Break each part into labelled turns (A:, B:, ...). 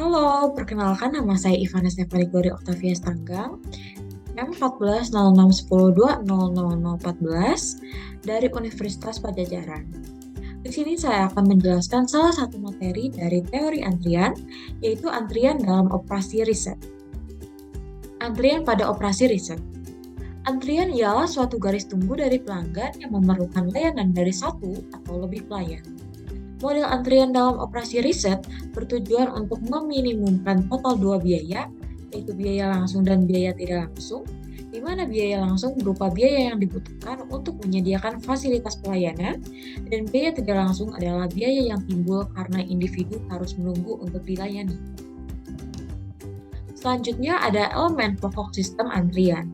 A: Halo, perkenalkan nama saya Ivana Stefani Glory Octavia Stanggang, M140610200014 dari Universitas Pajajaran. Di sini saya akan menjelaskan salah satu materi dari teori antrian, yaitu antrian dalam operasi riset. Antrian pada operasi riset. Antrian ialah suatu garis tunggu dari pelanggan yang memerlukan layanan dari satu atau lebih pelayan. Model antrian dalam operasi riset bertujuan untuk meminimumkan total dua biaya, yaitu biaya langsung dan biaya tidak langsung, di mana biaya langsung berupa biaya yang dibutuhkan untuk menyediakan fasilitas pelayanan, dan biaya tidak langsung adalah biaya yang timbul karena individu harus menunggu untuk dilayani. Selanjutnya ada elemen pokok sistem antrian.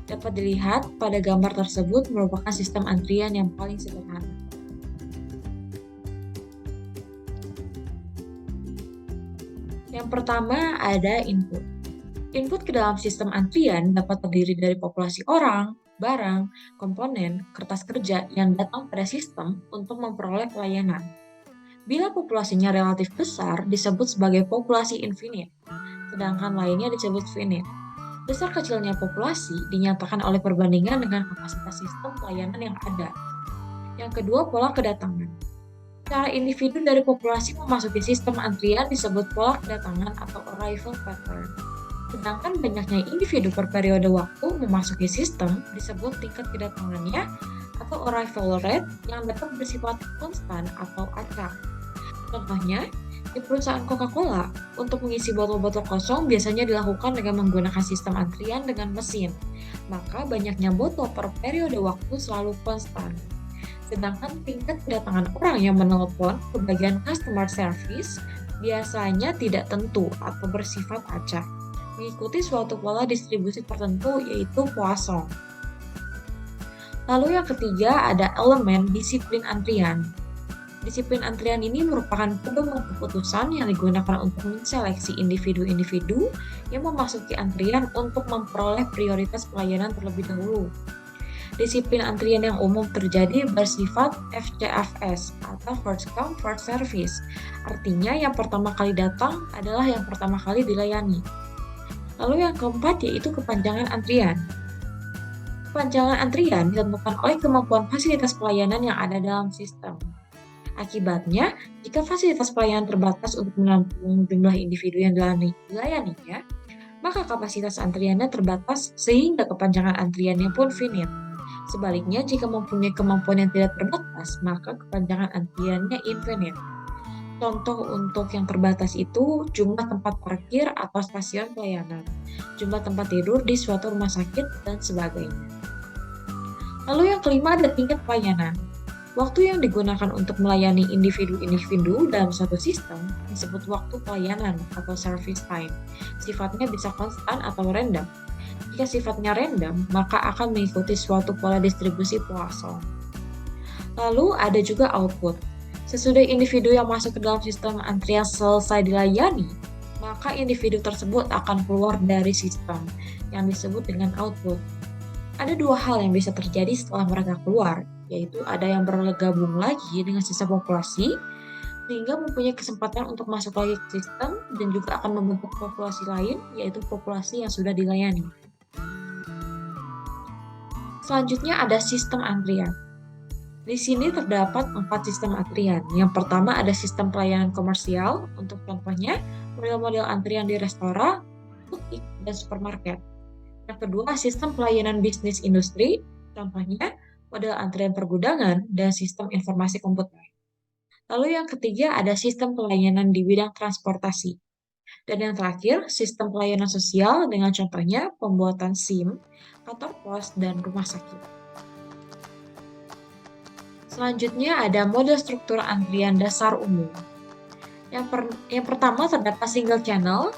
A: Dapat dilihat pada gambar tersebut merupakan sistem antrian yang paling sederhana. Yang pertama ada input. Input ke dalam sistem antrian dapat terdiri dari populasi orang, barang, komponen, kertas kerja yang datang pada sistem untuk memperoleh pelayanan. Bila populasinya relatif besar, disebut sebagai populasi infinite, sedangkan lainnya disebut finite. Besar kecilnya populasi dinyatakan oleh perbandingan dengan kapasitas sistem pelayanan yang ada. Yang kedua, pola kedatangan. Cara individu dari populasi memasuki sistem antrian disebut pola kedatangan atau arrival pattern. Sedangkan banyaknya individu per periode waktu memasuki sistem disebut tingkat kedatangannya atau arrival rate yang dapat bersifat konstan atau acak. Contohnya, di perusahaan Coca-Cola, untuk mengisi botol-botol kosong biasanya dilakukan dengan menggunakan sistem antrian dengan mesin, maka banyaknya botol per periode waktu selalu konstan. Sedangkan tingkat kedatangan orang yang menelpon ke bagian customer service biasanya tidak tentu atau bersifat acak, mengikuti suatu pola distribusi tertentu yaitu Poisson. Lalu yang ketiga ada elemen disiplin antrian. Disiplin antrian ini merupakan pedoman keputusan yang digunakan untuk menseleksi individu-individu yang memasuki antrian untuk memperoleh prioritas pelayanan terlebih dahulu. Disiplin antrian yang umum terjadi bersifat FCFS atau First Come First Service. Artinya yang pertama kali datang adalah yang pertama kali dilayani. Lalu yang keempat yaitu kepanjangan antrian. Kepanjangan antrian ditentukan oleh kemampuan fasilitas pelayanan yang ada dalam sistem. Akibatnya, jika fasilitas pelayanan terbatas untuk menampung jumlah individu yang dilayaninya, maka kapasitas antriannya terbatas sehingga kepanjangan antriannya pun finite. Sebaliknya, jika mempunyai kemampuan yang tidak terbatas, maka kepanjangan antriannya infinite. Contoh untuk yang terbatas itu jumlah tempat parkir atau stasiun pelayanan, jumlah tempat tidur di suatu rumah sakit, dan sebagainya. Lalu yang kelima ada tingkat pelayanan. Waktu yang digunakan untuk melayani individu-individu dalam suatu sistem disebut waktu pelayanan atau service time. Sifatnya bisa konstan atau random. Jika sifatnya random, maka akan mengikuti suatu pola distribusi Poisson. Lalu ada juga output. Sesudah individu yang masuk ke dalam sistem antrian selesai dilayani, maka individu tersebut akan keluar dari sistem yang disebut dengan output. Ada dua hal yang bisa terjadi setelah mereka keluar, yaitu ada yang bergabung lagi dengan sisa populasi, sehingga mempunyai kesempatan untuk masuk lagi ke sistem dan juga akan membentuk populasi lain, yaitu populasi yang sudah dilayani. Selanjutnya ada sistem antrian. Di sini terdapat 4 sistem antrian. Yang pertama ada sistem pelayanan komersial, untuk contohnya model-model antrian di restoran, butik, dan supermarket. Yang kedua, sistem pelayanan bisnis industri, contohnya model antrian pergudangan dan sistem informasi komputer. Lalu yang ketiga ada sistem pelayanan di bidang transportasi. Dan yang terakhir, sistem pelayanan sosial dengan contohnya pembuatan SIM, kantor pos, dan rumah sakit. Selanjutnya ada model struktur antrian dasar umum. Yang pertama terdapat single channel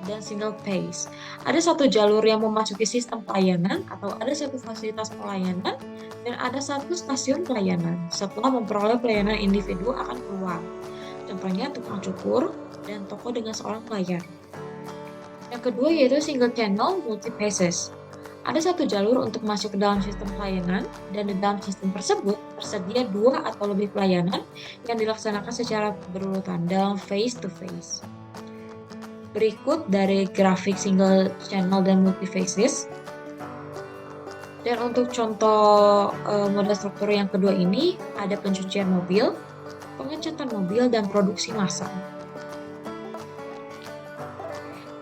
A: dan single phase. Ada satu jalur yang memasuki sistem pelayanan atau ada satu fasilitas pelayanan dan ada satu stasiun pelayanan. Setelah memperoleh pelayanan, individu akan keluar. Contohnya tukang cukur dan toko dengan seorang pelayan. Yang kedua yaitu single channel multi phases. Ada satu jalur untuk masuk ke dalam sistem pelayanan dan di dalam sistem tersebut tersedia 2 atau lebih pelayanan yang dilaksanakan secara berurutan dalam phase to phase. Berikut dari grafik single channel dan multi-phases. Dan untuk contoh model struktur yang kedua ini, ada pencucian mobil, pengecatan mobil, dan produksi massal.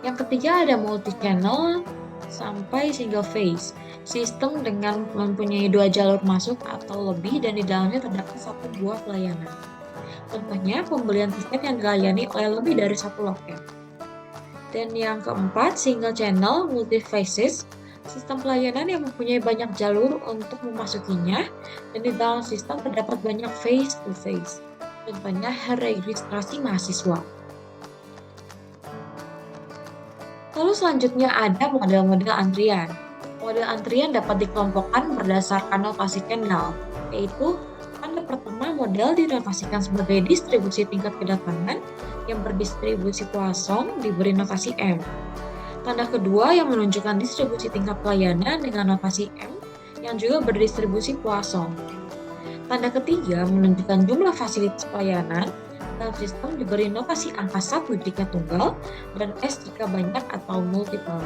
A: Yang ketiga ada multi-channel sampai single phase, sistem dengan mempunyai 2 jalur masuk atau lebih dan di dalamnya terdapat satu buah pelayanan. Contohnya pembelian tiket yang dilayani oleh lebih dari satu loket. Dan yang keempat, single channel multi phases, sistem pelayanan yang mempunyai banyak jalur untuk memasukinya dan di dalam sistem terdapat banyak face to face. Contohnya registrasi mahasiswa. Lalu selanjutnya ada model-model antrian. Model antrian dapat dikelompokkan berdasarkan notasi Kendall, yaitu tanda pertama model dinotasikan sebagai distribusi tingkat kedatangan yang berdistribusi Poisson diberi notasi M. Tanda kedua yang menunjukkan distribusi tingkat pelayanan dengan notasi M yang juga berdistribusi Poisson. Tanda ketiga menunjukkan jumlah fasilitas pelayanan dalam sistem diberi notasi angka 1 jika tunggal dan S jika banyak atau multiple.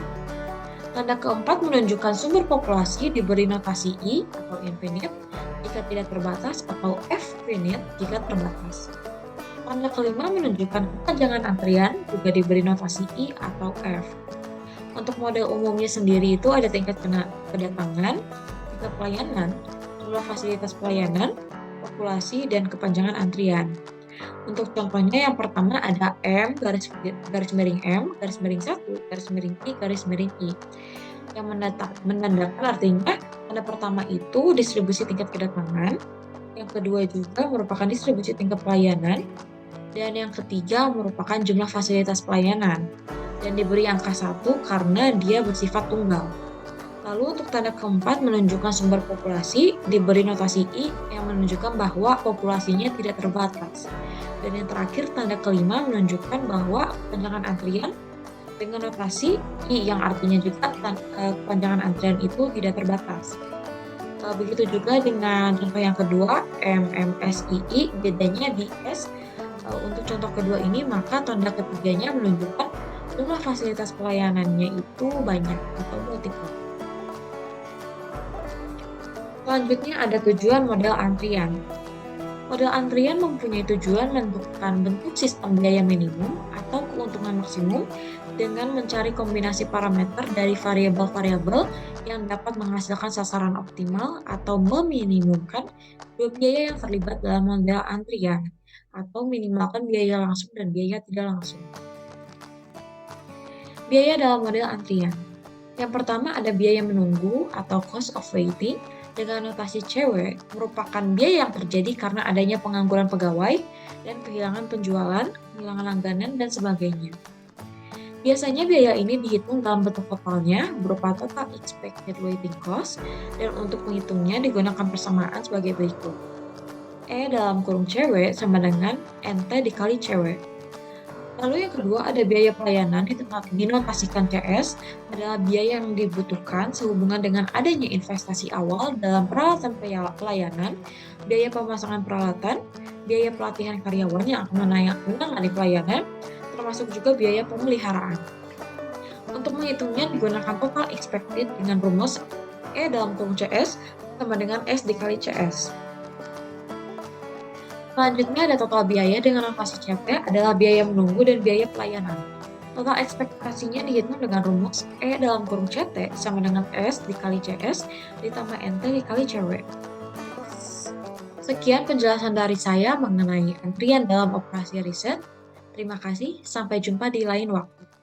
A: Tanda keempat menunjukkan sumber populasi diberi notasi I atau infinite jika tidak terbatas atau F finite jika terbatas. Tanda kelima menunjukkan kepanjangan antrian juga diberi notasi I atau F. Untuk model umumnya sendiri itu ada tingkat kedatangan, tingkat pelayanan, jumlah fasilitas pelayanan, populasi, dan kepanjangan antrian. Untuk contohnya yang pertama ada M garis miring M garis miring 1 garis miring I garis miring I yang menandakan artinya tanda pertama itu distribusi tingkat kedatangan, yang kedua juga merupakan distribusi tingkat pelayanan, dan yang ketiga merupakan jumlah fasilitas pelayanan dan diberi angka 1 karena dia bersifat tunggal. Lalu untuk tanda keempat menunjukkan sumber populasi diberi notasi I yang menunjukkan bahwa populasinya tidak terbatas. Dan yang terakhir tanda kelima menunjukkan bahwa kepanjangan antrian dengan notasi I yang artinya juga kepanjangan antrian itu tidak terbatas. Begitu juga dengan contoh yang kedua MMSII, bedanya di S. Untuk contoh kedua ini maka tanda ketiganya menunjukkan jumlah fasilitas pelayanannya itu banyak atau multiple. Selanjutnya ada tujuan model antrian. Model antrian mempunyai tujuan menentukan bentuk sistem biaya minimum atau keuntungan maksimum dengan mencari kombinasi parameter dari variabel-variabel yang dapat menghasilkan sasaran optimal atau meminimumkan dua biaya yang terlibat dalam model antrian atau minimalkan biaya langsung dan biaya tidak langsung. Biaya dalam model antrian. Yang pertama ada biaya menunggu atau cost of waiting dengan notasi CW merupakan biaya yang terjadi karena adanya pengangguran pegawai dan kehilangan penjualan, kehilangan langganan, dan sebagainya. Biasanya biaya ini dihitung dalam bentuk totalnya berupa total expected waiting cost dan untuk menghitungnya digunakan persamaan sebagai berikut. E dalam kurung CW sama dengan NT dikali CW. Lalu yang kedua ada biaya pelayanan dinotasikan CS adalah biaya yang dibutuhkan sehubungan dengan adanya investasi awal dalam peralatan pelayanan, biaya pemasangan peralatan, biaya pelatihan karyawan yang akan menangani pelayanan, termasuk juga biaya pemeliharaan. Untuk menghitungnya digunakan total expected dengan rumus E dalam kurung CS sama dengan S dikali CS. Selanjutnya ada total biaya dengan notasi CP adalah biaya menunggu dan biaya pelayanan. Total ekspektasinya dihitung dengan rumus E dalam kurung CT sama dengan S dikali CS ditambah NT dikali CW. Sekian penjelasan dari saya mengenai antrian dalam operasi riset. Terima kasih, sampai jumpa di lain waktu.